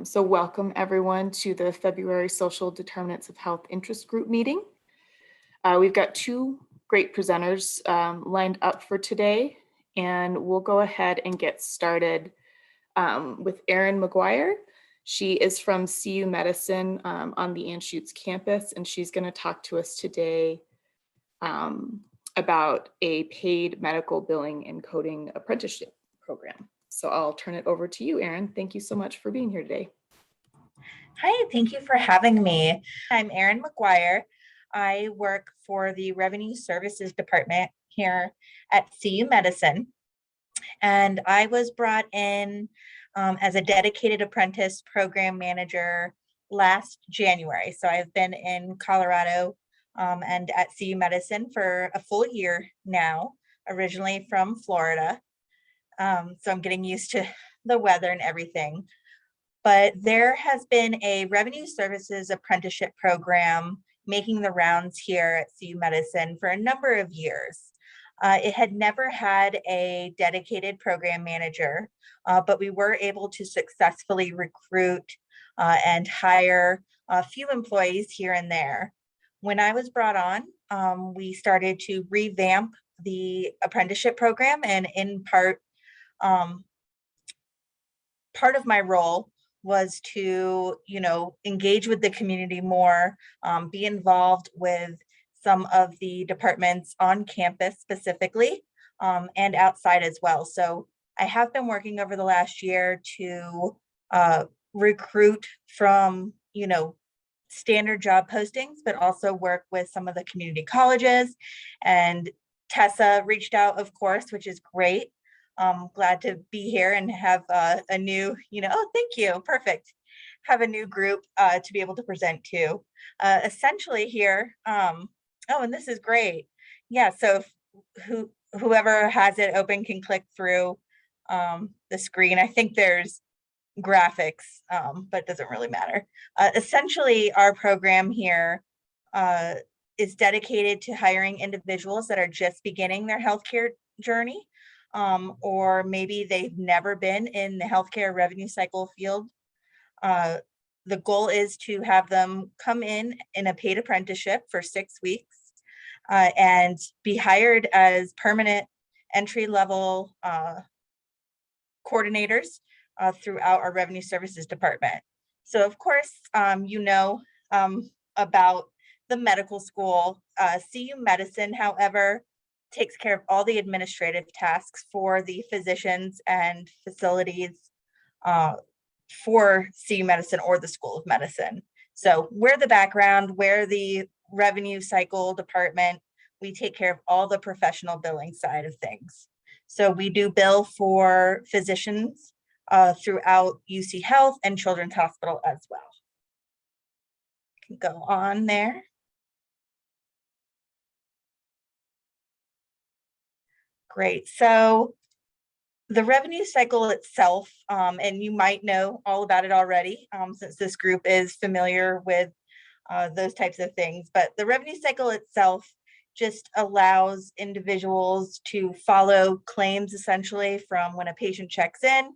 So welcome everyone to the February Social Determinants of Health Interest Group meeting. We've got two great presenters lined up for today, and we'll go ahead and get started with Erin McGuire. She is from CU Medicine on the Anschutz campus, and she's going to talk to us today about a paid medical billing and coding apprenticeship program. So I'll turn it over to you, Erin. Thank you so much for being here today. Hi, thank you for having me. I'm Erin McGuire. I work for the Revenue Services Department here at CU Medicine. And I was brought in as a dedicated apprentice program manager last January. So I've been in Colorado and at CU Medicine for a full year now, originally from Florida. So I'm getting used to the weather and everything. But there has been a revenue services apprenticeship program making the rounds here at CU Medicine for a number of years. It had never had a dedicated program manager, but we were able to successfully recruit and hire a few employees here and there. When I was brought on, we started to revamp the apprenticeship program, and in part of my role was to, engage with the community more, be involved with some of the departments on campus specifically, and outside as well. So I have been working over the last year to recruit from, standard job postings, but also work with some of the community colleges. And Tessa reached out, of course, which is great. Glad to be here and have a new, oh, thank you, perfect. Have a new group to be able to present to. Essentially here, oh, and this is great. Yeah, so whoever has it open can click through the screen. I think there's graphics, but it doesn't really matter. Essentially, our program here is dedicated to hiring individuals that are just beginning their healthcare journey. Or maybe they've never been in the healthcare revenue cycle field. The goal is to have them come in a paid apprenticeship for 6 weeks and be hired as permanent entry-level coordinators throughout our revenue services department. So of course, about the medical school. CU Medicine, however, takes care of all the administrative tasks for the physicians and facilities for CU Medicine or the School of Medicine. So we're the background, we're the revenue cycle department. We take care of all the professional billing side of things. So we do bill for physicians throughout UC Health and Children's Hospital as well. Can go on there. Great. So the revenue cycle itself, and you might know all about it already since this group is familiar with those types of things, but the revenue cycle itself just allows individuals to follow claims essentially from when a patient checks in,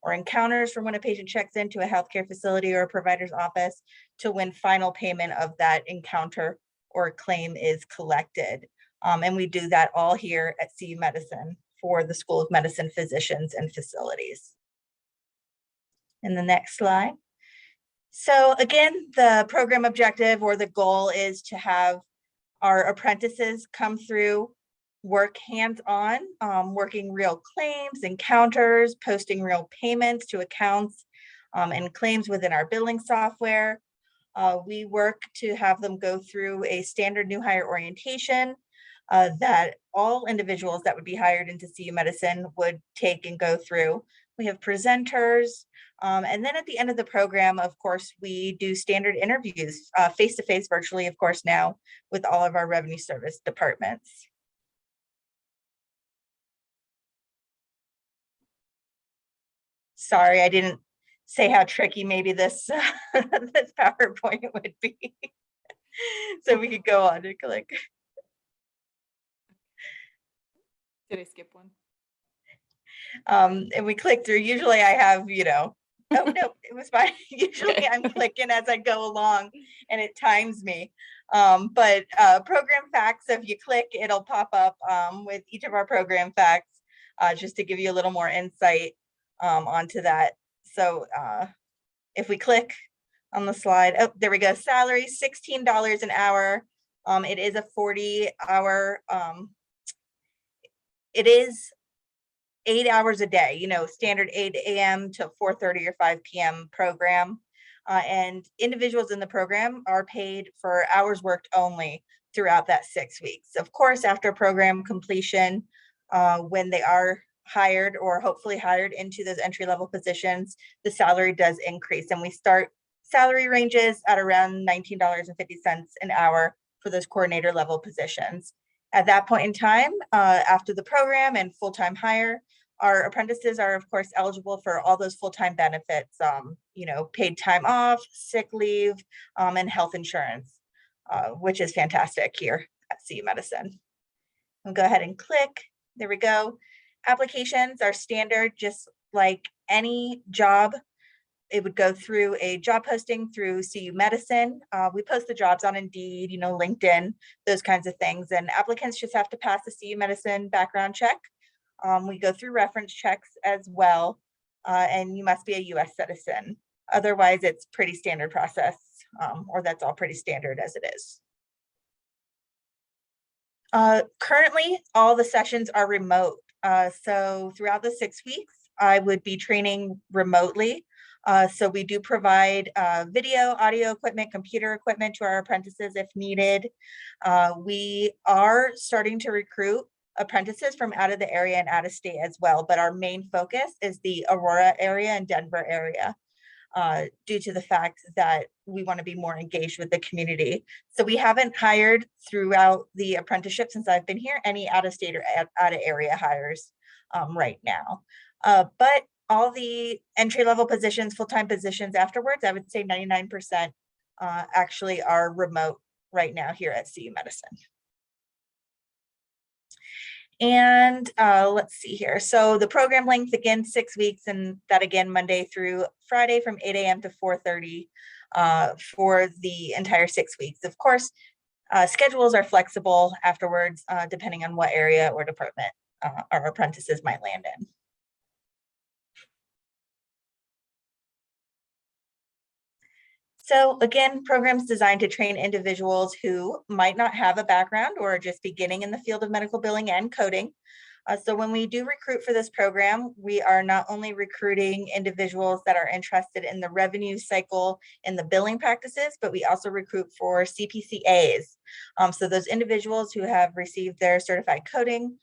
or encounters from when a patient checks into a healthcare facility or a provider's office to when final payment of that encounter or claim is collected. And we do that all here at CU Medicine for the School of Medicine physicians and facilities. And the next slide. So again, the program objective or the goal is to have our apprentices come through, work hands-on, working real claims, encounters, posting real payments to accounts and claims within our billing software. We work to have them go through a standard new hire orientation that all individuals that would be hired into CU Medicine would take and go through. We have presenters, and then at the end of the program, of course, we do standard interviews, face-to-face virtually, of course, now with all of our revenue service departments. Sorry, I didn't say how tricky maybe this, this PowerPoint would be. So we could go on and click. Did I skip one? And we click through. Usually I have, Oh, no, it was fine. Usually Okay. I'm clicking as I go along and it times me. But program facts, if you click, it'll pop up with each of our program facts, just to give you a little more insight onto that. So if we click on the slide, oh, there we go. Salary, $16 an hour. It is a 40-hour, it is 8 hours a day, standard 8 a.m. to 4:30 or 5 p.m. program. And individuals in the program are paid for hours worked only throughout that 6 weeks. Of course, after program completion, when they are hired or hopefully hired into those entry-level positions, the salary does increase. And we start salary ranges at around $19.50 an hour for those coordinator level positions. At that point in time, after the program and full-time hire, our apprentices are, of course, eligible for all those full-time benefits, paid time off, sick leave, and health insurance, which is fantastic here at CU Medicine. We'll go ahead and click. There we go. Applications are standard, just like any job. It would go through a job posting through CU Medicine. We post the jobs on Indeed, LinkedIn, those kinds of things. And applicants just have to pass the CU Medicine background check. We go through reference checks as well, and you must be a US citizen. Otherwise, it's pretty standard process, or that's all pretty standard as it is. Currently, all the sessions are remote. So throughout the 6 weeks, I would be training remotely. So we do provide video, audio equipment, computer equipment to our apprentices if needed. We are starting to recruit apprentices from out of the area and out of state as well, but our main focus is the Aurora area and Denver area, due to the fact that we want to be more engaged with the community. So we haven't hired throughout the apprenticeship since I've been here any out of state or out of area hires right now. But all the entry-level positions, full-time positions afterwards, I would say 99% actually are remote right now here at CU Medicine. And let's see here. So the program length, again, 6 weeks, and that again, Monday through Friday from 8 a.m. to 4:30 for the entire 6 weeks. Of course, schedules are flexible afterwards, depending on what area or department our apprentices might land in. So again, programs designed to train individuals who might not have a background or are just beginning in the field of medical billing and coding. So when we do recruit for this program, we are not only recruiting individuals that are interested in the revenue cycle and the billing practices, but we also recruit for CPCAs. So those individuals who have received their certified coding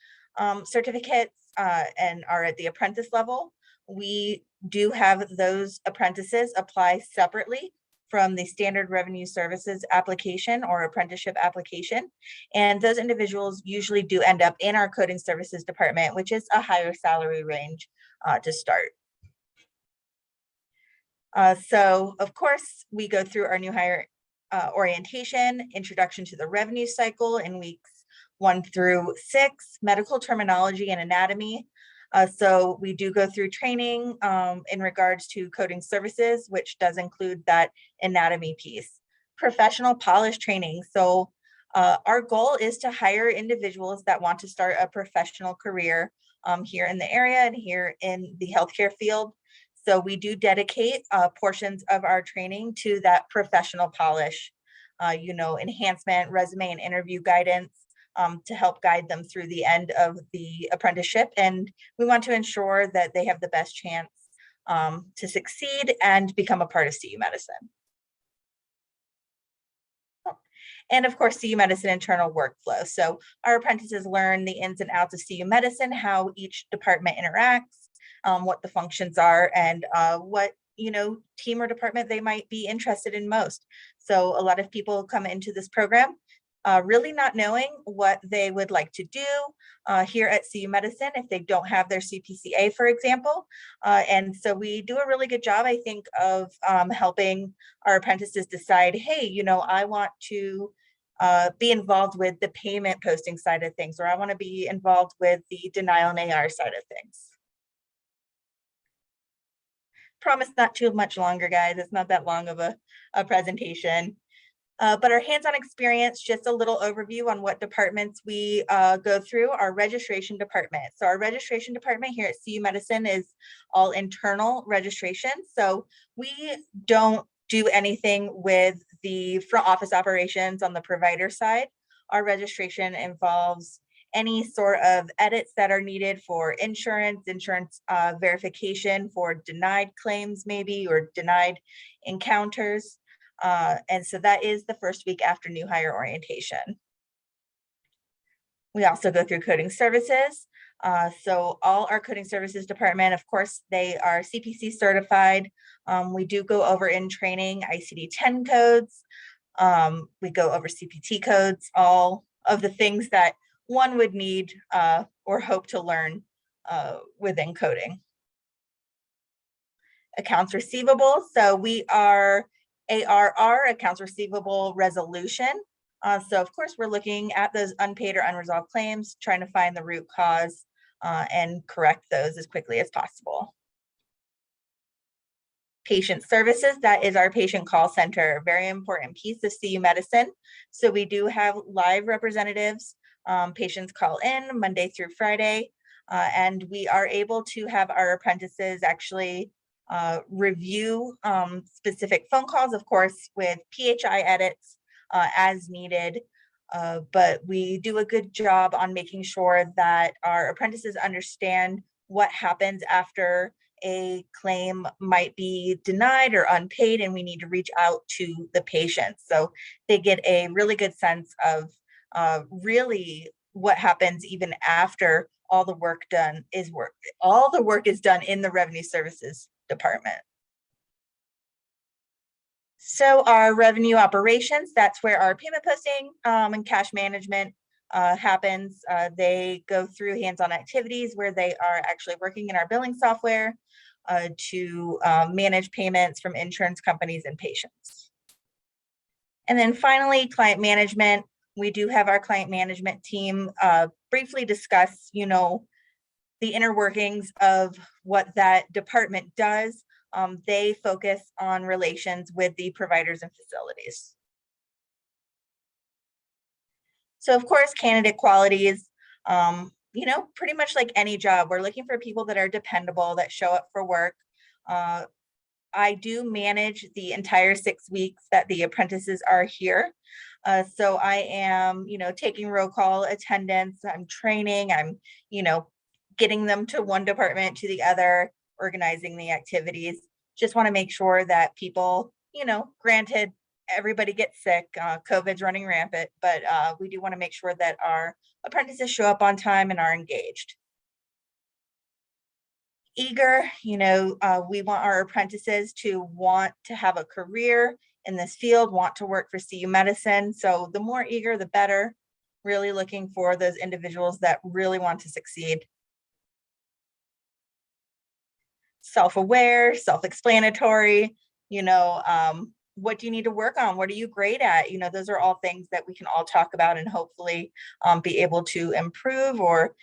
certificates and are at the apprentice level, we do have those apprentices apply separately from the standard revenue services application or apprenticeship application. And those individuals usually do end up in our coding services department, which is a higher salary range to start. So of course, we go through our new hire orientation, introduction to the revenue cycle in weeks 1 through 6, medical terminology and anatomy. So we do go through training in regards to coding services, which does include that anatomy piece. Professional polish training. So our goal is to hire individuals that want to start a professional career here in the area and here in the healthcare field. So we do dedicate portions of our training to that professional polish, enhancement, resume and interview guidance. To help guide them through the end of the apprenticeship. And we want to ensure that they have the best chance to succeed and become a part of CU Medicine. And of course, CU Medicine internal workflow. So our apprentices learn the ins and outs of CU Medicine, how each department interacts, what the functions are, and what team or department they might be interested in most. So a lot of people come into this program really not knowing what they would like to do here at CU Medicine if they don't have their CPCA, for example. And so we do a really good job, I think, of helping our apprentices decide, hey, I want to be involved with the payment posting side of things, or I want to be involved with the denial and AR side of things. promise not too much longer, guys. It's not that long of a presentation. But our hands-on experience, just a little overview on what departments we go through. Our registration department. So our registration department here at CU Medicine is all internal registration. So we don't do anything with the front office operations on the provider side. Our registration involves any sort of edits that are needed for insurance verification for denied claims maybe, or denied encounters. And so that is the first week after new hire orientation. We also go through coding services. So all our coding services department, of course, they are CPC certified. We do go over in training ICD-10 codes. We go over CPT codes, all of the things that one would need or hope to learn within coding. Accounts receivable. So we are ARR, accounts receivable resolution. So of course, we're looking at those unpaid or unresolved claims, trying to find the root cause and correct those as quickly as possible. Patient services, that is our patient call center, very important piece of CU Medicine. So we do have live representatives. Patients call in Monday through Friday, and we are able to have our apprentices actually review specific phone calls, of course, with PHI edits as needed. But we do a good job on making sure that our apprentices understand what happens after a claim might be denied or unpaid, and we need to reach out to the patient. So they get a really good sense of really what happens even after all the work done is all the work is done in the revenue services department. So our revenue operations, that's where our payment posting and cash management happens. They go through hands-on activities where they are actually working in our billing software to manage payments from insurance companies and patients. And then finally, client management. We do have our client management team briefly discuss, the inner workings of what that department does. They focus on relations with the providers and facilities. So of course, candidate qualities, pretty much like any job, we're looking for people that are dependable, that show up for work. I do manage the entire 6 weeks that the apprentices are here. So I am, taking roll call attendance, I'm training, I'm, getting them to one department to the other, organizing the activities. Just want to make sure that people, granted, everybody gets sick, COVID's running rampant, but we do want to make sure that our apprentices show up on time and are engaged. Eager, we want our apprentices to want to have a career in this field, want to work for CU Medicine. So the more eager, the better. Really looking for those individuals that really want to succeed. Self-aware, self-explanatory, what do you need to work on? What are you great at? Those are all things that we can all talk about and hopefully be able to improve or,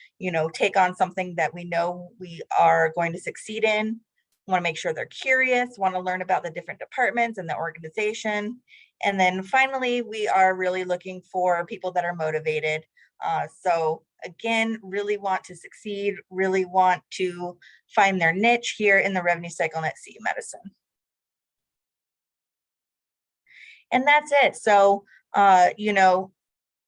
take on something that we know we are going to succeed in. Want to make sure they're curious, want to learn about the different departments and the organization. And then finally, we are really looking for people that are motivated. So again, really want to succeed, really want to find their niche here in the revenue cycle at CU Medicine. And that's it. So,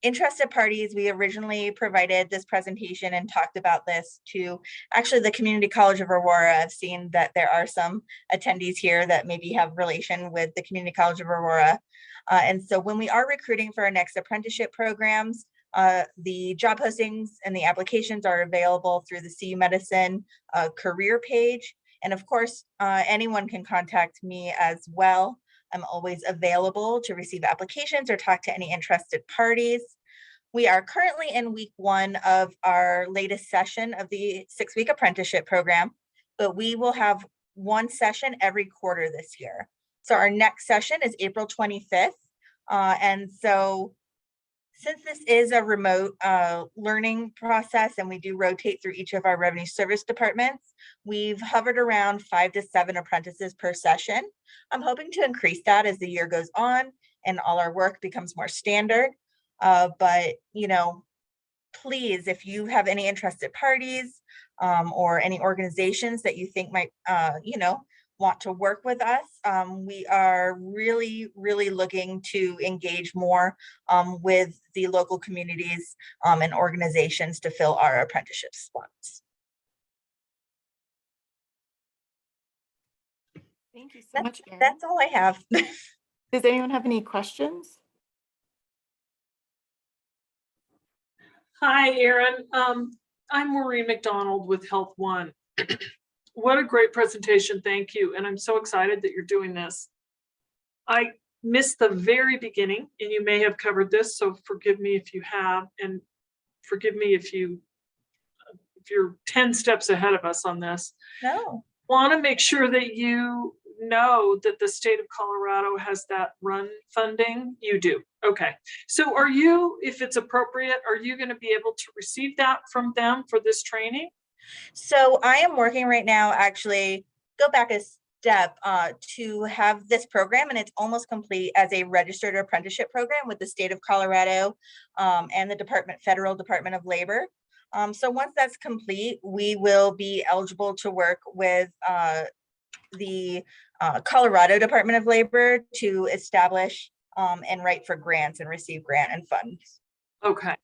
interested parties, we originally provided this presentation and talked about this to actually the Community College of Aurora. I've seen that there are some attendees here that maybe have relation with the Community College of Aurora. And so when we are recruiting for our next apprenticeship programs, the job postings and the applications are available through the CU Medicine career page. And of course, anyone can contact me as well. I'm always available to receive applications or talk to any interested parties. We are currently in week 1 of our latest session of the 6-week apprenticeship program, but we will have one session every quarter this year. So our next session is April 25th. And so Since this is a remote learning process and we do rotate through each of our revenue service departments, we've hovered around 5 to 7 apprentices per session. I'm hoping to increase that as the year goes on and all our work becomes more standard. But, you know, please, if you have any interested parties or any organizations that you think might, you know, want to work with us, we are really, really looking to engage more with the local communities and organizations to fill our apprenticeship spots. Thank you so much, Erin. That's all I have. Does anyone have any questions? Hi, Erin. I'm Maureen McDonald with Health One. What a great presentation. Thank you. And I'm so excited that you're doing this. I missed the very beginning, and you may have covered this, so forgive me if you have, and forgive me if you're 10 steps ahead of us on this. No. Want to make sure that you know that the state of Colorado has that run funding. You do. Okay. So are you, if it's appropriate, are you going to be able to receive that from them for this training? So I am working right now, actually, go back a step to have this program, and it's almost complete as a registered apprenticeship program with the state of Colorado and the Federal Department of Labor. So once that's complete, we will be eligible to work with the Colorado Department of Labor to establish and write for grants and receive grant and funds. Okay.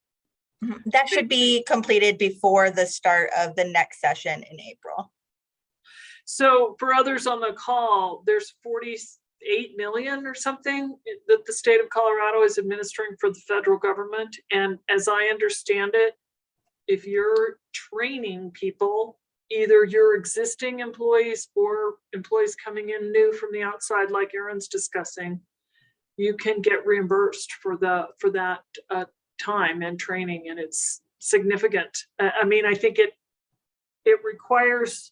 That should be completed before the start of the next session in April. So for others on the call, there's 48 million or something that the state of Colorado is administering for the federal government. And as I understand it, if you're training people, either your existing employees or employees coming in new from the outside, like Erin's discussing, you can get reimbursed for that time and training, and it's significant. I mean, I think it requires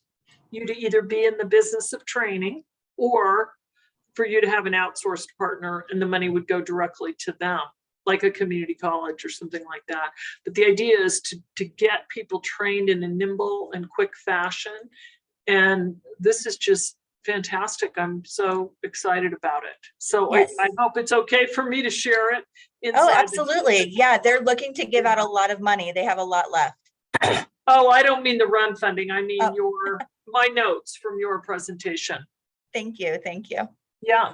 you to either be in the business of training or for you to have an outsourced partner, and the money would go directly to them, like a community college or something like that. But the idea is to get people trained in a nimble and quick fashion. And this is just fantastic. I'm so excited about it. So yes. I hope it's okay for me to share it. Oh, absolutely. Yeah, they're looking to give out a lot of money. They have a lot left. Oh, I don't mean the run funding. I mean my notes from your presentation. Thank you. Thank you. Yeah.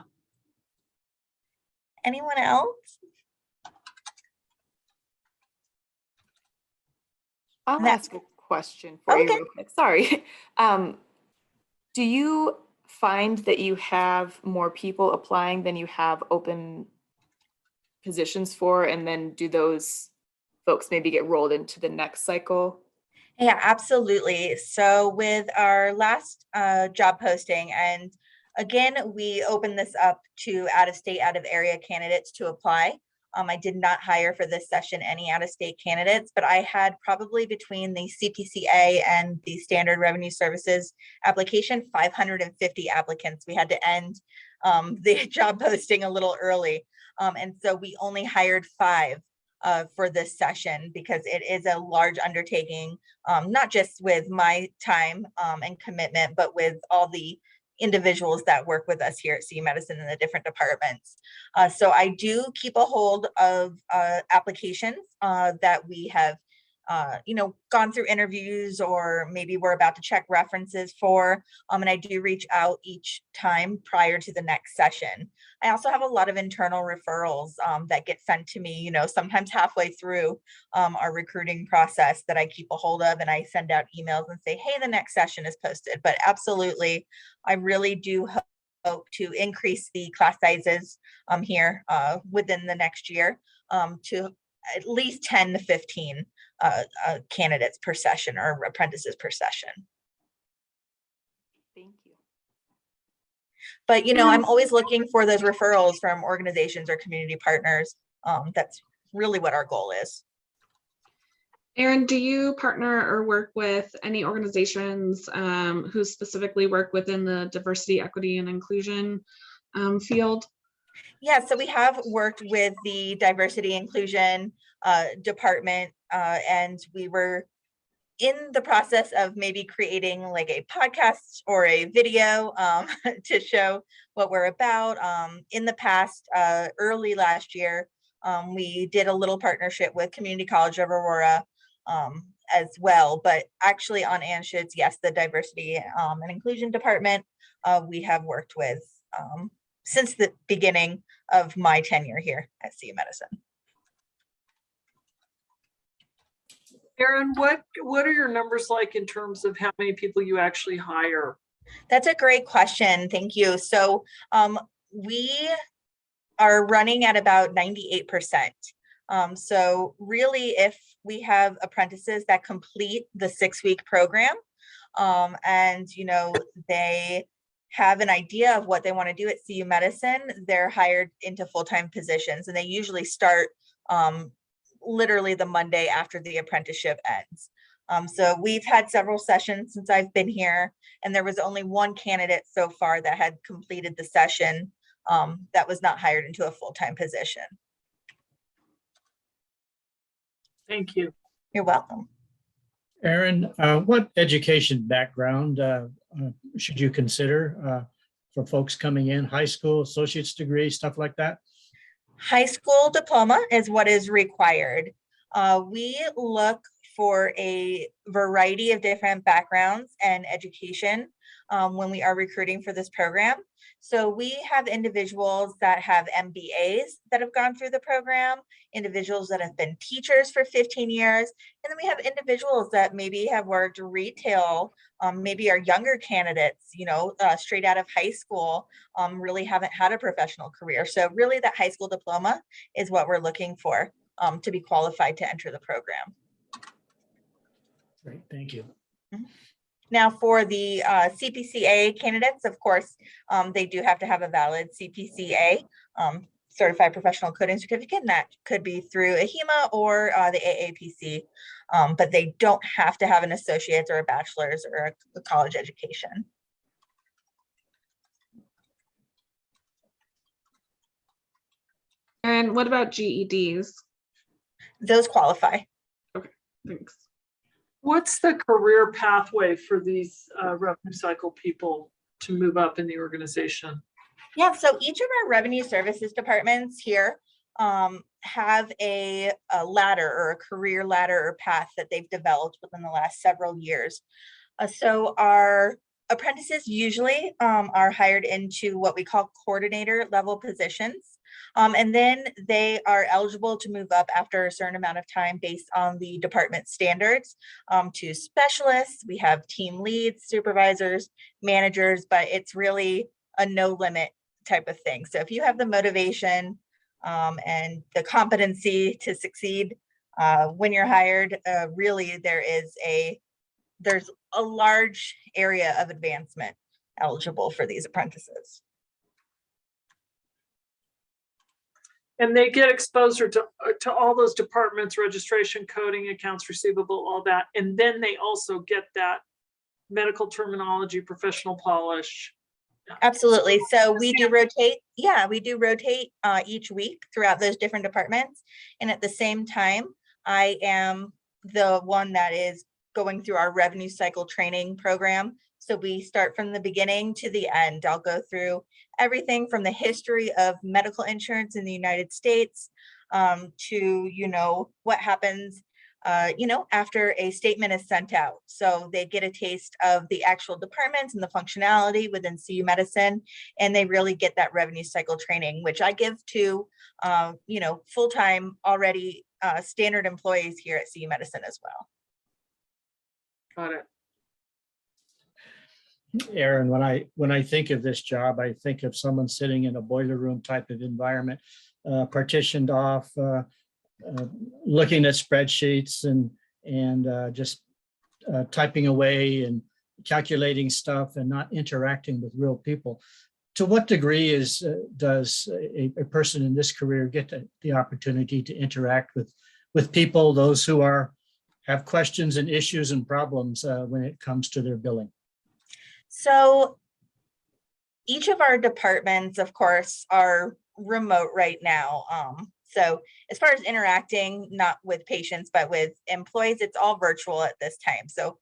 Anyone else? I'll ask a question for you real quick. Sorry. Do you find that you have more people applying than you have open positions for, and then do those folks maybe get rolled into the next cycle? Yeah, absolutely. So with our last job posting, and again, we opened this up to out-of-state, out-of-area candidates to apply. I did not hire for this session any out-of-state candidates, but I had probably between the CPCA and the standard revenue services application, 550 applicants. We had to end the job posting a little early. And so we only hired 5 for this session because it is a large undertaking, not just with my time and commitment, but with all the individuals that work with us here at CU Medicine in the different departments. So I do keep a hold of applications that we have gone through interviews, or maybe we're about to check references for, and I do reach out each time prior to the next session. I also have a lot of internal referrals that get sent to me, sometimes halfway through our recruiting process, that I keep a hold of, and I send out emails and say, hey, the next session is posted. But absolutely, I really do hope to increase the class sizes here within the next year to at least 10 to 15 candidates per session, or apprentices per session. Thank you. But, I'm always looking for those referrals from organizations or community partners. That's really what our goal is. Erin, do you partner or work with any organizations who specifically work within the diversity, equity, and inclusion field? Yeah, so we have worked with the diversity inclusion department, and we were in the process of maybe creating like a podcast or a video to show what we're about. In the past, early last year, we did a little partnership with Community College of Aurora as well. But actually on Anschutz, yes, the diversity and inclusion department we have worked with since the beginning of my tenure here at CU Medicine. Erin, what are your numbers like in terms of how many people you actually hire? That's a great question. Thank you. So we are running at about 98%. So really, if we have apprentices that complete the 6-week program and, you know, they have an idea of what they want to do at CU Medicine, they're hired into full-time positions, and they usually start literally the Monday after the apprenticeship ends. So we've had several sessions since I've been here, and there was only one candidate so far that had completed the session that was not hired into a full-time position. Thank you. You're welcome. Erin, what education background should you consider for folks coming in? High school, associate's degree, stuff like that? High school diploma is what is required. We look for a variety of different backgrounds and education when we are recruiting for this program. So we have individuals that have MBAs that have gone through the program, individuals that have been teachers for 15 years, and then we have individuals that maybe have worked retail, maybe are younger candidates, you know, straight out of high school, really haven't had a professional career. So really that high school diploma is what we're looking for to be qualified to enter the program. Great, thank you. Now for the CPCA candidates, of course, they do have to have a valid CPCA, Certified Professional Coding Certificate, and that could be through AHEMA or the AAPC, but they don't have to have an associate's or a bachelor's or a college education. And what about GEDs? Those qualify. Thanks. What's the career pathway for these revenue cycle people to move up in the organization? Yeah, so each of our revenue services departments here have a ladder or a career ladder or path that they've developed within the last several years. So our apprentices usually are hired into what we call coordinator level positions. And then they are eligible to move up after a certain amount of time based on the department standards to specialists. We have team leads, supervisors, managers, but it's really a no limit type of thing. So if you have the motivation and the competency to succeed when you're hired, really there's a large area of advancement eligible for these apprentices. And they get exposure to all those departments, registration, coding, accounts receivable, all that. And then they also get that medical terminology, professional polish. Absolutely. So we do rotate. Yeah, we do rotate each week throughout those different departments. And at the same time, I am the one that is going through our revenue cycle training program. So we start from the beginning to the end. I'll go through everything from the history of medical insurance in the United States to, you know, what happens, you know, after a statement is sent out. So they get a taste of the actual departments and the functionality within CU Medicine, and they really get that revenue cycle training, which I give to, you know, full-time already standard employees here at CU Medicine as well. Got it. Erin, when I think of this job, I think of someone sitting in a boiler room type of environment, partitioned off, looking at spreadsheets and just typing away and calculating stuff and not interacting with real people. To what degree does a person in this career get the opportunity to interact with people, those who have questions and issues and problems when it comes to their billing? So each of our departments, of course, are remote right now. So as far as interacting, not with patients, but with employees, it's all virtual at this time. So,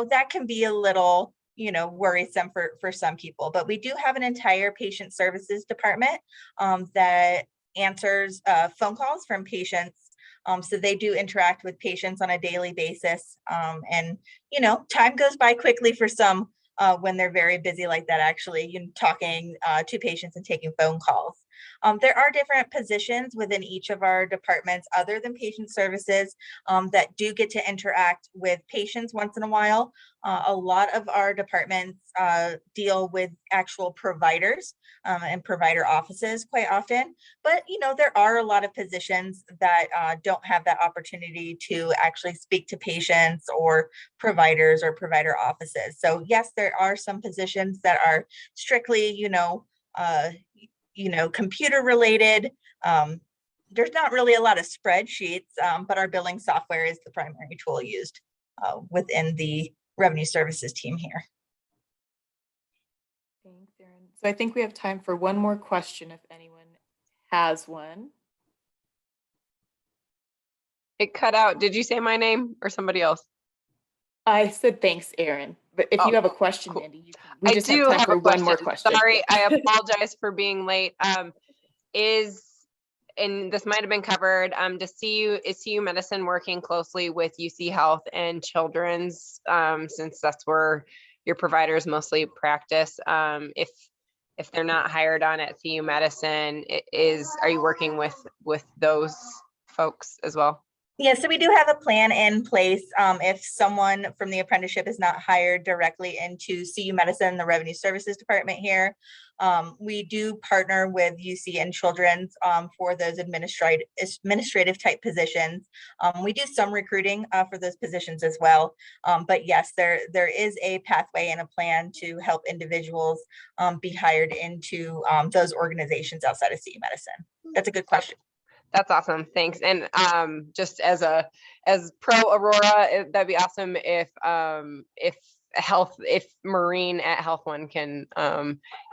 that can be a little, worrisome for some people, but we do have an entire patient services department that answers phone calls from patients. So they do interact with patients on a daily basis. And, time goes by quickly for some when they're very busy like that, actually, talking to patients and taking phone calls. There are different positions within each of our departments other than patient services that do get to interact with patients once in a while. A lot of our departments deal with actual providers and provider offices quite often. But, there are a lot of positions that don't have that opportunity to actually speak to patients or providers or provider offices. So yes, there are some positions that are strictly, computer related. There's not really a lot of spreadsheets, but our billing software is the primary tool used within the revenue services team here. Thanks, Erin. So I think we have time for one more question if anyone has one. It cut out. Did you say my name or somebody else? I said thanks, Erin. But if Oh, you have a question, cool. Andy, you can. We I just do have time have for a one more question. question. Sorry, I apologize for being late. And this might have been covered, is CU Medicine working closely with UC Health and Children's, since that's where your providers mostly practice? If they're not hired on at CU Medicine, are you working with those folks as well? Yeah, so we do have a plan in place. If someone from the apprenticeship is not hired directly into CU Medicine, the revenue services department here, we do partner with UC and Children's for those administrative type positions. We do some recruiting for those positions as well. But yes, there is a pathway and a plan to help individuals be hired into those organizations outside of CU Medicine. That's a good question. That's awesome. Thanks. And just as pro Aurora, that'd be awesome if Maureen at Health One can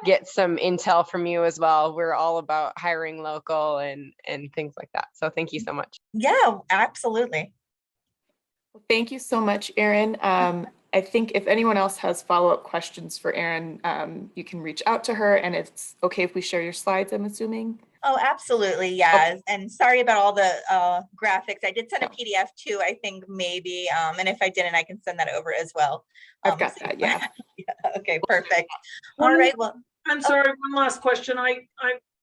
get some intel from you as well. We're all about hiring local and things like that. So thank you so much. Yeah, absolutely. Well, thank you so much, Erin. I think if anyone else has follow-up questions for Erin, you can reach out to her, and it's okay if we share your slides, I'm assuming. Oh, absolutely. Yeah. And sorry about all the graphics. I did send a PDF too, I think maybe. And if I didn't, I can send that over as well. I've got that. Yeah. Yeah. Okay, perfect. All right. Well, I'm sorry, one last question. I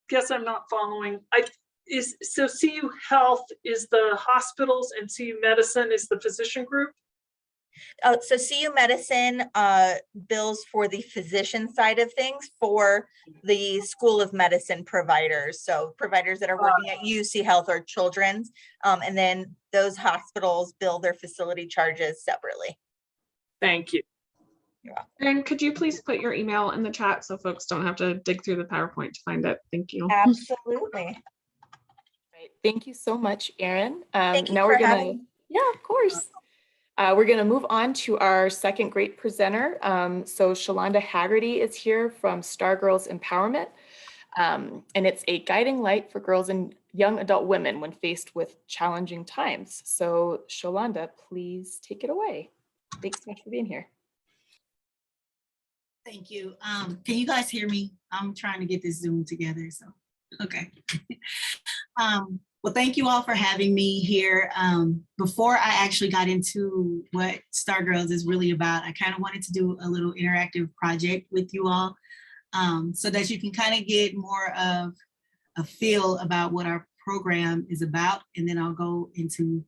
guess I'm not following. So CU Health is the hospitals and CU Medicine is the physician group? So CU Medicine bills for the physician side of things for the School of Medicine providers. So providers that are working at UC Health or Children's, and then those hospitals bill their facility charges separately. Thank you. You're welcome. And could you please put your email in the chat so folks don't have to dig through the PowerPoint to find it? Thank you. Absolutely. Right. Thank you so much, Erin. Thank you now for we're gonna, having me. yeah, of course. We're going to move on to our second great presenter. So Shalonda Haggerty is here from Girlz Empowerment. And it's a guiding light for girls and young adult women when faced with challenging times. So Shalonda, please take it away. Thanks so much for being here. Thank you. Can you guys hear me? I'm trying to get this Zoom together, so, okay. Well, thank you all for having me here. Before I actually got into what Girlz is really about, I kind of wanted to do a little interactive project with you all so that you can kind of get more of a feel about what our program is about, and then I'll go into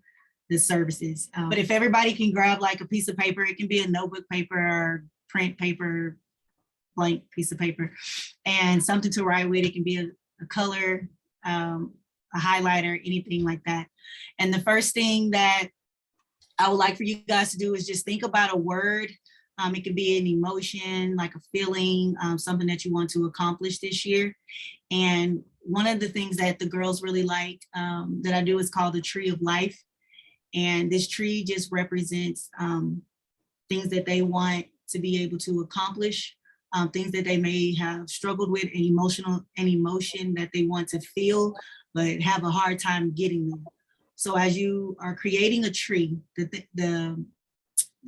the services. But if everybody can grab like a piece of paper, it can be a notebook paper or print paper, blank piece of paper, and something to write with. It can be a color, a highlighter, anything like that. And the first thing that I would like for you guys to do is just think about a word. It could be an emotion, like a feeling, something that you want to accomplish this year. And one of the things that the girls really like that I do is called the Tree of Life. And this tree just represents things that they want to be able to accomplish things that they may have struggled with, an emotion that they want to feel, but have a hard time getting them. So as you are creating a tree, the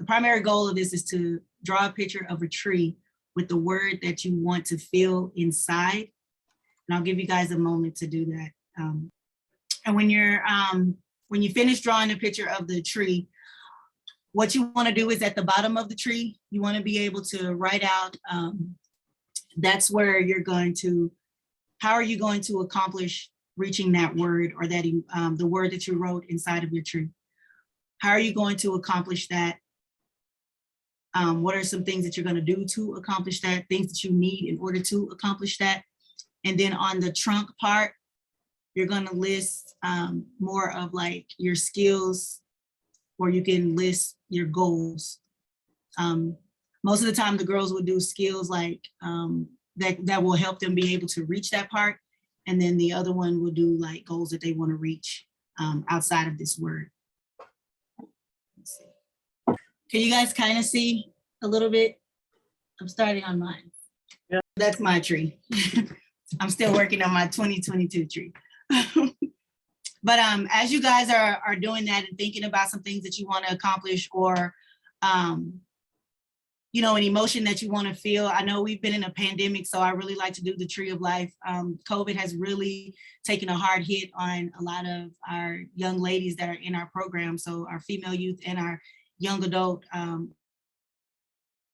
primary goal of this is to draw a picture of a tree with the word that you want to feel inside. And I'll give you guys a moment to do that. And when you finish drawing a picture of the tree, what you want to do is at the bottom of the tree, you want to be able to write out, that's where you're going to, how are you going to accomplish reaching that word, or that the word that you wrote inside of your tree? How are you going to accomplish that? What are some things that you're going to do to accomplish that? Things that you need in order to accomplish that. And then on the trunk part, you're going to list more of like your skills, or you can list your goals. Most of the time, the girls will do skills like that will help them be able to reach that part. And then the other one will do like goals that they want to reach outside of this word. Let's see. Can you guys kind of see a little bit? I'm starting on mine. Yeah. That's my tree. I'm still working on my 2022 tree. But as you guys are doing that and thinking about some things that you want to accomplish, or you know, an emotion that you want to feel. I know we've been in a pandemic, so I really like to do the Tree of Life. COVID has really taken a hard hit on a lot of our young ladies that are in our program, so our female youth and our young adult, youth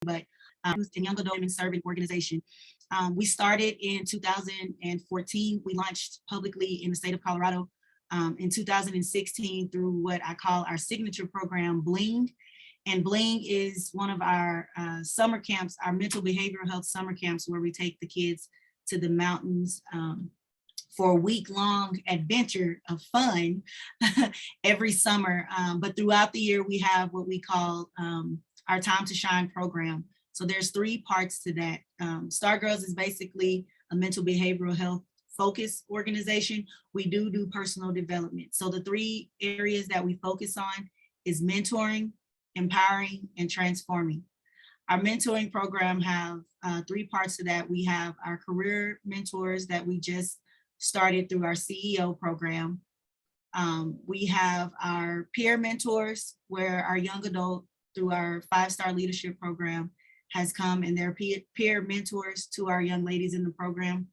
and young adult women serving organization. We started in 2014. We launched publicly in the state of Colorado in 2016 through what I call our signature program, Bling. And Bling is one of our summer camps, our mental behavioral health summer camps, where we take the kids to the mountains for a week-long adventure of fun every summer. But throughout the year, we have what we call our Time to Shine program. So there's 3 parts to that. Star Girlz is basically a mental behavioral health focus organization. We do personal development. So the 3 areas that we focus on is mentoring, empowering, and transforming. Our mentoring program have 3 parts to that. We have our career mentors that we just started through our CEO program. We have our peer mentors, where our young adult through our 5-star leadership program has come, and they're peer mentors to our young ladies in the program.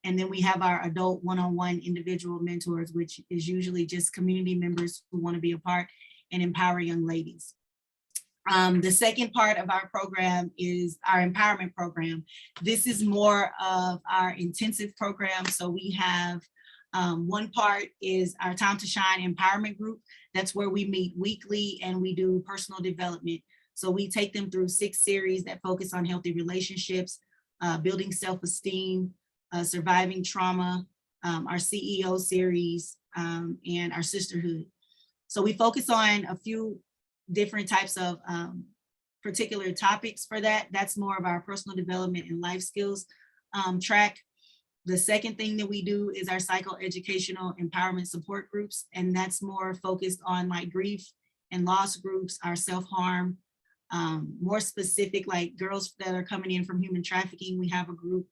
And then we have our adult one-on-one individual mentors, which is usually just community members who want to be a part and empower young ladies. The second part of our program is our empowerment program. This is more of our intensive program. So we have one part is our Time to Shine empowerment group. That's where we meet weekly and we do personal development. So we take them through 6 series that focus on healthy relationships, building self-esteem, surviving trauma, our CEO series, and our sisterhood. So we focus on a few different types of particular topics for that. That's more of our personal development and life skills track. The second thing that we do is our psychoeducational empowerment support groups, and that's more focused on like grief and loss groups, our self-harm, more specific, like girls that are coming in from human trafficking. We have a group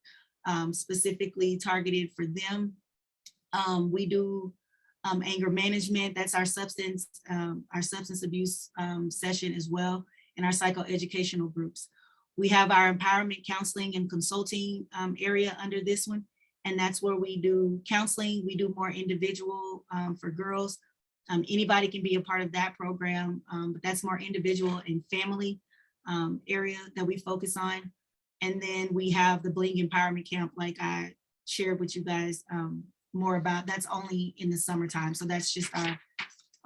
specifically targeted for them. We do anger management. That's our substance abuse session as well, and our psychoeducational groups. We have our empowerment counseling and consulting area under this one, and that's where we do counseling. We do more individual for girls. Anybody can be a part of that program, but that's more individual and family area that we focus on. And then we have the Bling Empowerment Camp, like I shared with you guys more about. That's only in the summertime. So that's just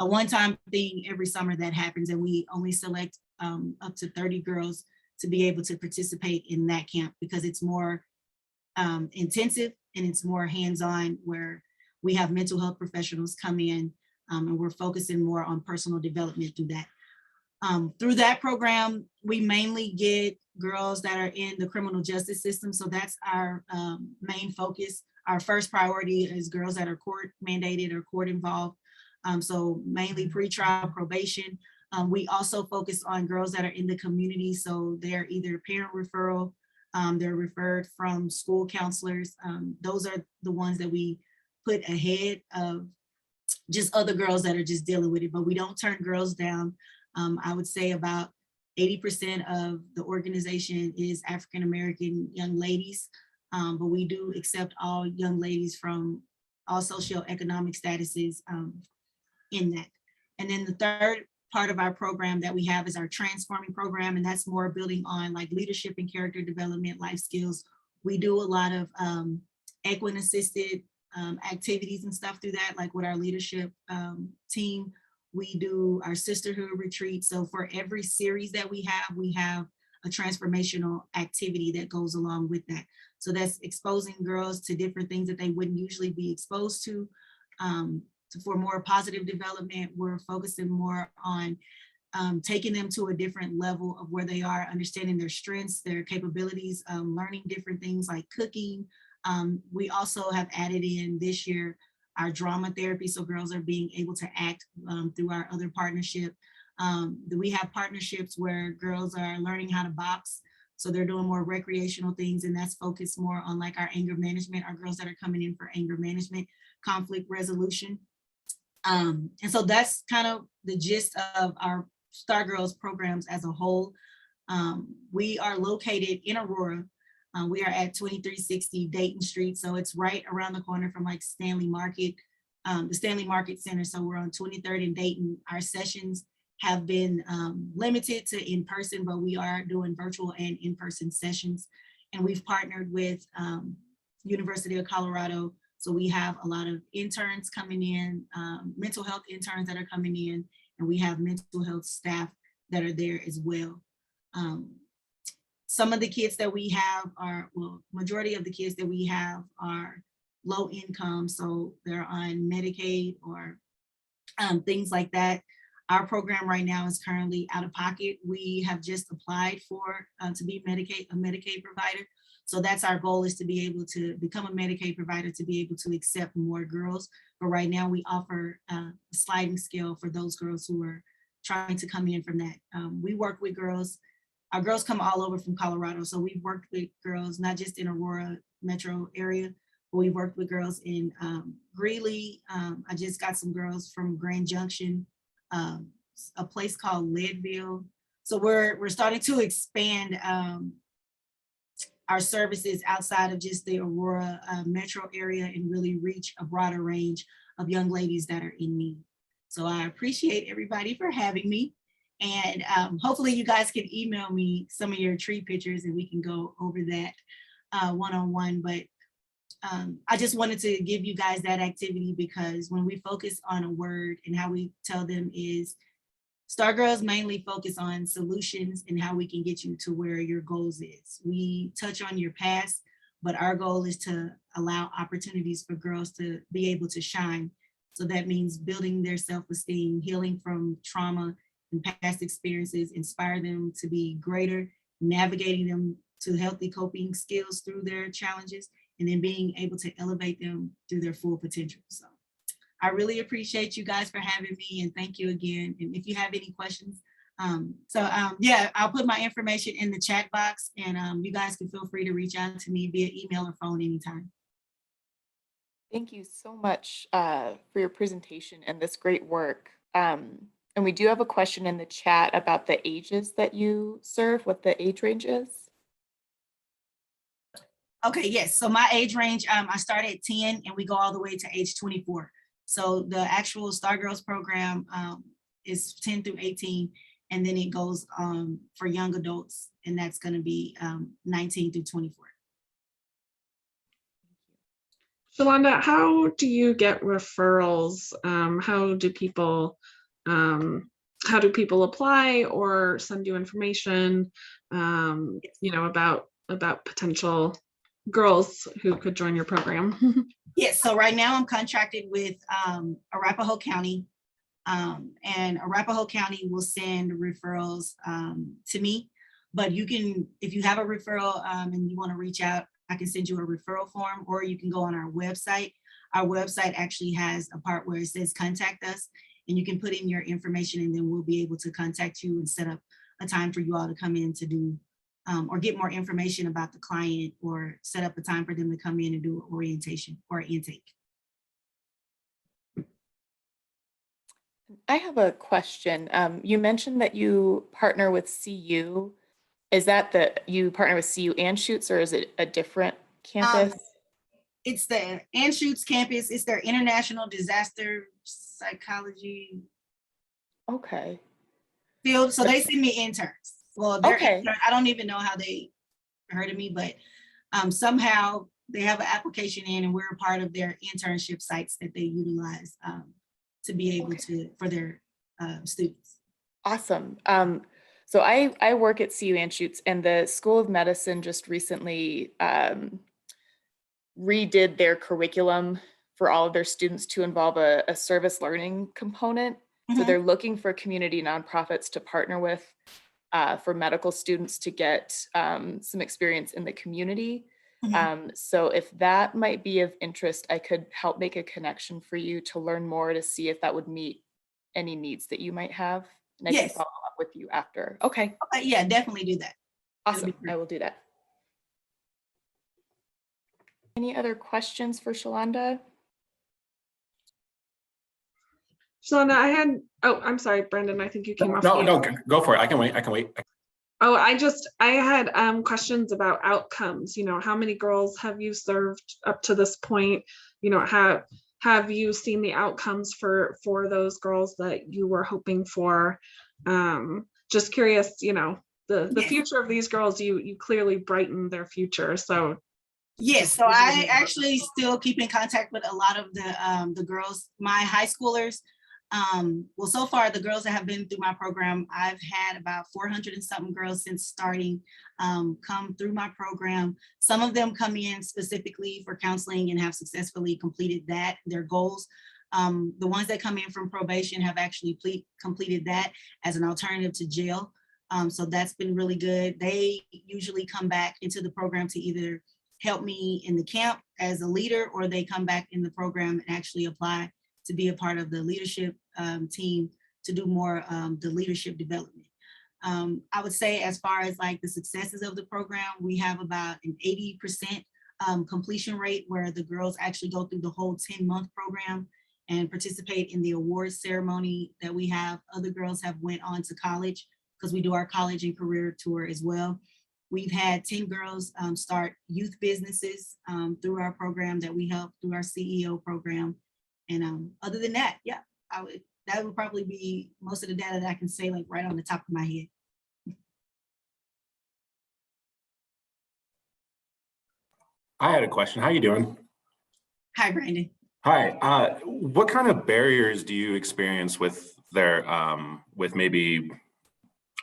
a one-time thing every summer that happens, and we only select up to 30 girls to be able to participate in that camp, because it's more intensive and it's more hands-on, where we have mental health professionals come in and we're focusing more on personal development through that. Through that program, we mainly get girls that are in the criminal justice system. So that's our main focus. Our first priority is girls that are court mandated or court involved. So mainly pretrial probation. We also focus on girls that are in the community. So they're either parent referral, They're referred from school counselors. Those are the ones that we put ahead of just other girls that are just dealing with it, but we don't turn girls down. I would say about 80% of the organization is African-American young ladies, but we do accept all young ladies from all socioeconomic statuses in that. And then the third part of our program that we have is our transforming program, and that's more building on like leadership and character development, life skills. We do a lot of equine assisted activities and stuff through that, like with our leadership team. We do our sisterhood retreat. So for every series that we have a transformational activity that goes along with that. So that's exposing girls to different things that they wouldn't usually be exposed to. For more positive development, we're focusing more on taking them to a different level of where they are, understanding their strengths, their capabilities, learning different things like cooking. We also have added in this year our drama therapy, so girls are being able to act through our other partnership. We have partnerships where girls are learning how to box, so they're doing more recreational things, and that's focused more on like our anger management, our girls that are coming in for anger management, conflict resolution. And so that's kind of the gist of our Star Girls programs as a whole. We are located in Aurora. We are at 2360 Dayton Street. So it's right around the corner from like Stanley Market, the Stanley Market Center. So we're on 23rd and Dayton. Our sessions have been limited to in-person, but we are doing virtual and in-person sessions. And we've partnered with University of Colorado. So we have a lot of interns coming in, mental health interns that are coming in, and we have mental health staff that are there as well. Some of the kids that we have are, well, majority of the kids that we have are low income, so they're on Medicaid or things like that. Our program right now is currently out of pocket. We have just applied for to be a Medicaid provider. So that's our goal, is to be able to become a Medicaid provider, to be able to accept more girls. But right now we offer a sliding scale for those girls who are trying to come in from that. We work with girls. Our girls come all over from Colorado. So we've worked with girls, not just in Aurora metro area, but we've worked with girls in Greeley. I just got some girls from Grand Junction, a place called Leadville. So we're starting to expand our services outside of just the Aurora metro area and really reach a broader range of young ladies that are in need. So I appreciate everybody for having me. And hopefully you guys can email me some of your tree pictures and we can go over that one-on-one. But I just wanted to give you guys that activity, because when we focus on a word and how we tell them is, Star Girls mainly focus on solutions and how we can get you to where your goals is. We touch on your past, but our goal is to allow opportunities for girls to be able to shine. So that means building their self-esteem, healing from trauma and past experiences, inspire them to be greater, navigating them to healthy coping skills through their challenges, and then being able to elevate them through their full potential. So I really appreciate you guys for having me, and thank you again. And if you have any questions, yeah, I'll put my information in the chat box, and you guys can feel free to reach out to me via email or phone anytime. Thank you so much for your presentation and this great work. And we do have a question in the chat about the ages that you serve, what the age range is. Okay, yes. So my age range, I start at 10 and we go all the way to age 24. So the actual Star Girls program is 10 through 18, and then it goes for young adults, and that's going to be 19 through 24. Shalonda, how do you get referrals? How do people apply or send you information, about potential girls who could join your program? Yes, so right now I'm contracted with Arapahoe County, and Arapahoe County will send referrals to me. But you can, if you have a referral and you want to reach out, I can send you a referral form, or you can go on our website. Our website actually has a part where it says contact us, and you can put in your information, and then we'll be able to contact you and set up a time for you all to come in to do or get more information about the client, or set up a time for them to come in and do orientation or intake. I have a question. You mentioned that you partner with CU. Is that you partner with CU Anschutz, or is it a different campus? It's the Anschutz campus. It's their International Disaster Psychology Okay. field. So they send me interns. Well, they're Okay. interns. I don't even know how they heard of me, but somehow they have an application in, and we're a part of their internship sites that they utilize to be able to, for their students. Awesome. So I work at CU Anschutz, and the School of Medicine just recently redid their curriculum for all of their students to involve a service learning component. So they're looking for community nonprofits to partner with for medical students to get some experience in the community. So if that might be of interest, I could help make a connection for you to learn more, to see if that would meet any needs that you might have. And I can Yes. follow up with you after. Okay, Okay, yeah, definitely do that. That'd be awesome. great. I will do that. Any other questions for Shalonda? Shalonda, I'm sorry, Brendan, I think you came off. No, mute. no, go for it. I can wait. I can wait. Oh, I had questions about outcomes. You know, how many girls have you served up to this point? You know, have you seen the outcomes for those girls that you were hoping for? Just curious, you know, the Yes. future of these girls, you clearly brighten their future. So Yes, so I actually still keep in contact with a lot of the girls, my high schoolers. Well, so far, the girls that have been through my program, I've had about 400 and something girls since starting come through my program. Some of them come in specifically for counseling and have successfully completed their goals. The ones that come in from probation have actually completed that as an alternative to jail. So that's been really good. They usually come back into the program to either help me in the camp as a leader, or they come back in the program and actually apply to be a part of the leadership team to do more the leadership development. I would say, as far as like the successes of the program, we have about an 80% completion rate, where the girls actually go through the whole 10-month program and participate in the awards ceremony that we have. Other girls have went on to college, because we do our college and career tour as well. We've had 10 girls start youth businesses through our program that we help through our CEO program. And other than that, yeah, that would probably be most of the data that I can say, like right on the top of my head. I had a question. How you doing? Hi, Brandon. Hi. What kind of barriers do you experience with with maybe,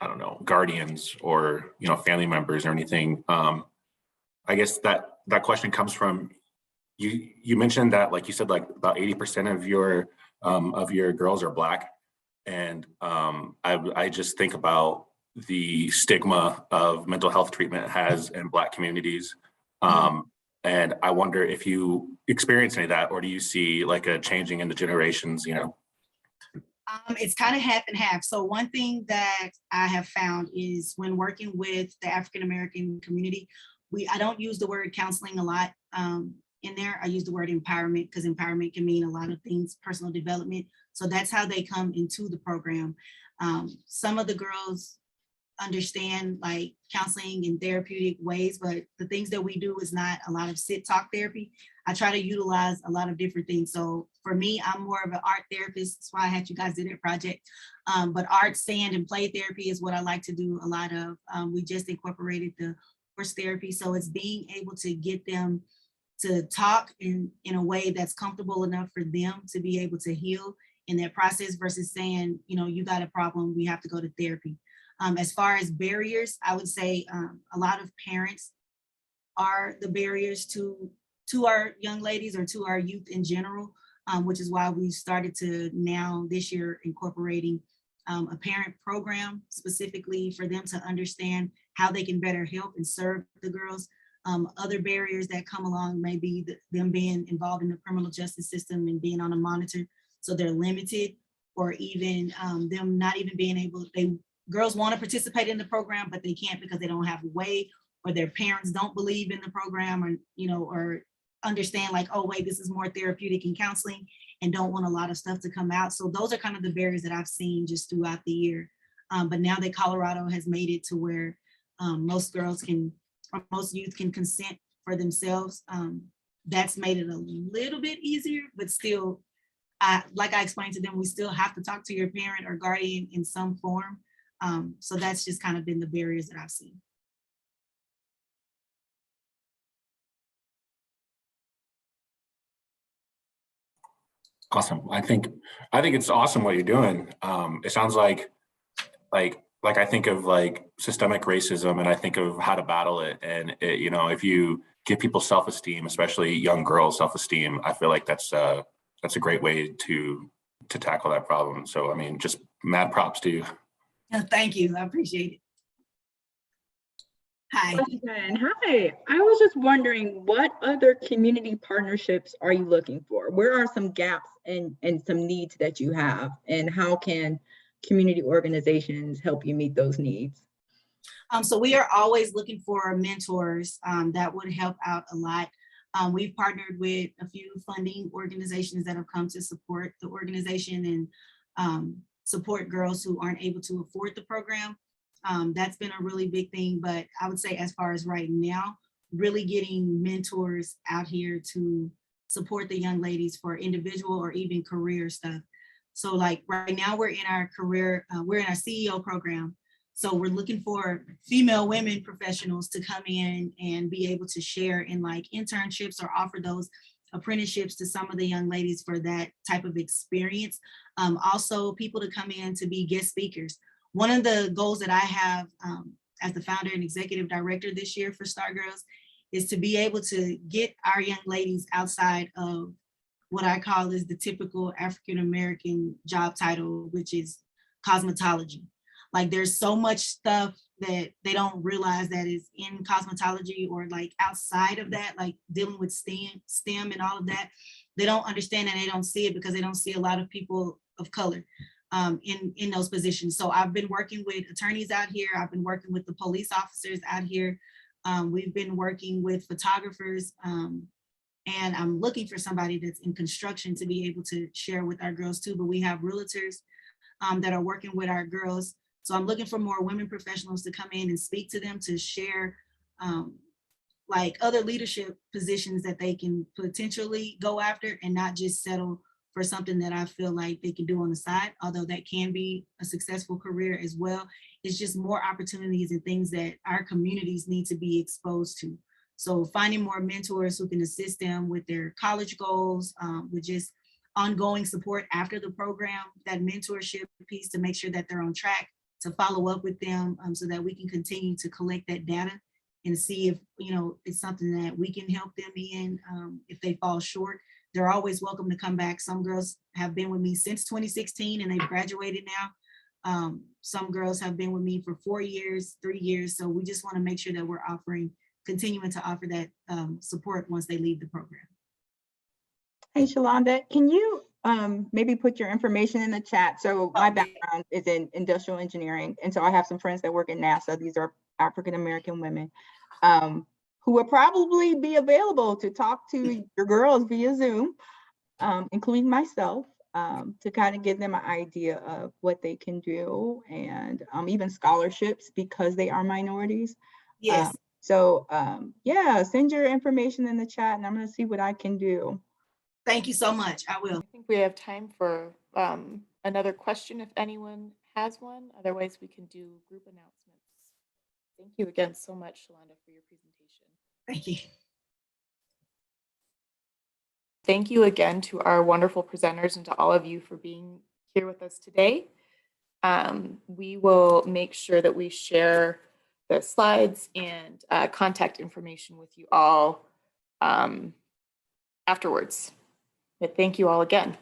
I don't know, guardians or, you know, family members or anything? I guess that question comes from, you mentioned that, like you said, like about 80% of your girls are Black. And I just think about the stigma of mental health treatment has in Black communities. And I wonder if you experience any of that, or do you see like a changing in the generations, you know? It's kind of half and half. So one thing that I have found is, when working with the African-American community, I don't use the word counseling a lot in there. I use the word empowerment, because empowerment can mean a lot of things, personal development. So that's how they come into the program. Some of the girls understand like counseling in therapeutic ways, but the things that we do is not a lot of sit talk therapy. I try to utilize a lot of different things. So for me, I'm more of an art therapist. That's why I had you guys do that project. But art, sand, and play therapy is what I like to do a lot of. We just incorporated the horse therapy. So it's being able to get them to talk in a way that's comfortable enough for them to be able to heal in that process, versus saying, you know, you got a problem, we have to go to therapy. As far as barriers, I would say a lot of parents are the barriers to our young ladies, or to our youth in general, which is why we started to now this year incorporating a parent program specifically for them to understand how they can better help and serve the girls. Other barriers that come along may be them being involved in the criminal justice system and being on a monitor, so they're limited, or even them not even being able, they girls want to participate in the program, but they can't because they don't have a way, or their parents don't believe in the program, or, you know, or understand like, oh, wait, this is more therapeutic and counseling, and don't want a lot of stuff to come out. So those are kind of the barriers that I've seen just throughout the year. But now that Colorado has made it to where most girls can, or most youth can consent for themselves, that's made it a little bit easier, but still, like I explained to them, we still have to talk to your parent or guardian in some form. So that's just kind of been the barriers that I've seen. Awesome. I think it's awesome what you're doing. It sounds like I think of like systemic racism, and I think of how to battle it. And it, you know, if you give people self-esteem, especially young girls self-esteem, I feel like that's a great way to tackle that problem. So I mean, just mad props to you. Thank you. I appreciate it. Hi. Question. Hi, I was just wondering, what other community partnerships are you looking for? Where are some gaps and some needs that you have, and how can community organizations help you meet those needs? So we are always looking for mentors that would help out a lot. We've partnered with a few funding organizations that have come to support the organization and support girls who aren't able to afford the program. That's been a really big thing, but I would say as far as right now, really getting mentors out here to support the young ladies for individual or even career stuff. So like right now we're in our career, we're in our CEO program. So we're looking for female women professionals to come in and be able to share in like internships or offer those apprenticeships to some of the young ladies for that type of experience. Also people to come in to be guest speakers. One of the goals that I have as the founder and executive director this year for Star Girls is to be able to get our young ladies outside of what I call is the typical African-American job title, which is cosmetology. Like there's so much stuff that they don't realize that is in cosmetology or like outside of that, like dealing with STEM and all of that. They don't understand and they don't see it because they don't see a lot of people of color in those positions. So I've been working with attorneys out here. I've been working with the police officers out here. We've been working with photographers, and I'm looking for somebody that's in construction to be able to share with our girls too. But we have realtors that are working with our girls. So I'm looking for more women professionals to come in and speak to them, to share like other leadership positions that they can potentially go after and not just settle for something that I feel like they can do on the side, although that can be a successful career as well. It's just more opportunities and things that our communities need to be exposed to. So finding more mentors who can assist them with their college goals, with just ongoing support after the program, that mentorship piece to make sure that they're on track, to follow up with them so that we can continue to collect that data and see if, you know, it's something that we can help them in if they fall short. They're always welcome to come back. Some girls have been with me since 2016 and they've graduated now. Some girls have been with me for 4 years, 3 years. So we just want to make sure that we're continuing to offer that support once they leave the program. Hey, Shalonda, can you maybe put your information in the chat? So my background is in industrial engineering. And so I have some friends that work at NASA. These are African-American women who will probably be available to talk to your girls via Zoom, including myself, to kind of give them an idea of what they can do, and even scholarships because they are minorities. Yes. Yeah, send your information in the chat and I'm going to see what I can do. Thank you so much. I will. I think we have time for another question if anyone has one. Otherwise, we can do group announcements. Thank you again so much, Shalonda, for your presentation. Thank you. Thank you again to our wonderful presenters and to all of you for being here with us today. We will make sure that we share the slides and contact information with you all afterwards. But thank you all again.